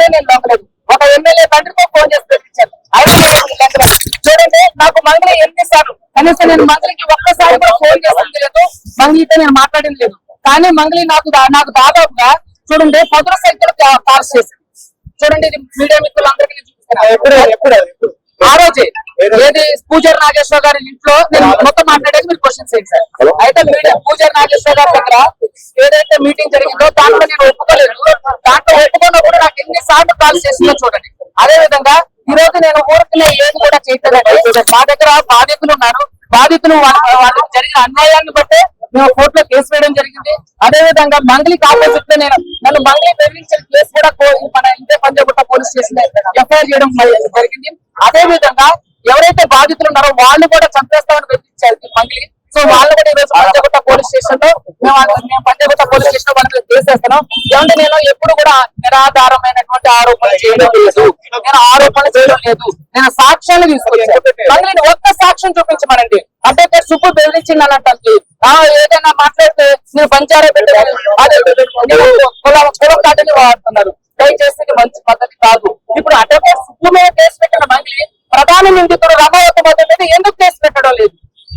సరే నేను లొంగలేదు. ఒక ఎమ్మెల్యే తండ్రితో ఫోన్ చేసి పెట్టించాను. చూడండి, నాకు మంగళి ఎన్నిసార్లు, కనీసం నేను మంగళికి ఒక్కసారి కూడా ఫోన్ చేసింది లేదు, మంగళితో నేను మాట్లాడింది లేదు. కానీ మంగళి నాకు దాదాపుగా చూడండి 10 సంఖ్యలో కాల్స్ చేసింది. చూడండి, ఇది మీడియా మిత్రులందరికీ చూపిస్తున్నాను. ఆ రోజే ఏది పూజారి నాగేశ్వర గారి ఇంట్లో నేను మొత్తం మాట్లాడేది మీరు క్వశ్చన్స్ ఏంటి సార్. అయితే పూజారి నాగేశ్వర గారి దగ్గర ఏదైతే మీటింగ్ జరిగిందో దాంట్లో నేను ఒప్పుకోలేదు. దాంట్లో ఒప్పుకున్నప్పుడు నాకు ఎన్నిసార్లు కాల్స్ చేసిందో చూడండి. అదే విధంగా ఈ రోజు నేను ఊరికి ఏది కూడా చేయట్లేదండి. మా దగ్గర బాధితులు ఉన్నారు. బాధితులు వాళ్ళకి జరిగిన అన్యాయాన్ని బట్టే మేము కోర్టులో కేసు వేయడం జరిగింది. అదే విధంగా మంగళికి ఆపోజిట్ లో నన్ను మంగళి బెదిరించిన కేసు కూడా మన ఇంటే పంజాగుట్ట పోలీస్ స్టేషన్ ఎఫ్ఐఆర్ చేయడం జరిగింది. అదే విధంగా ఎవరైతే బాధితులు ఉన్నారో వాళ్ళు కూడా చంపేస్తామని బెదిరించారు మంగళి. సో వాళ్ళు కూడా ఈ రోజు పంజాగుట్ట పోలీస్ స్టేషన్ లో మేము పంజాగుట్ట పోలీస్ స్టేషన్ వాళ్ళ మీద కేసేస్తున్నాం. ఏమంటే నేను ఎప్పుడు కూడా నిరాధారమైనటువంటి ఆరోపణలు చేయడం లేదు. నేను ఆరోపణలు చేయడం లేదు. నేను సాక్ష్యాలు తీసుకొచ్చాను. మంగళిని ఒక్క సాక్ష్యం చూపించమనండి. అంటే సుప్పు బెదిరించింది అన్నట్టు ఏదైనా మాట్లాడితే నేను పంచారా పెట్టాను, అదే కులం కాటని వాడుతున్నారు. దయచేసి మంచి పద్ధతి కాదు. ఇప్పుడు అడ్వకేట్ సుప్పు మీద కేసు పెట్టిన మంగళి ప్రధాన నిందితుడు రమావతి మీద ఎందుకు కేసు పెట్టడం లేదు?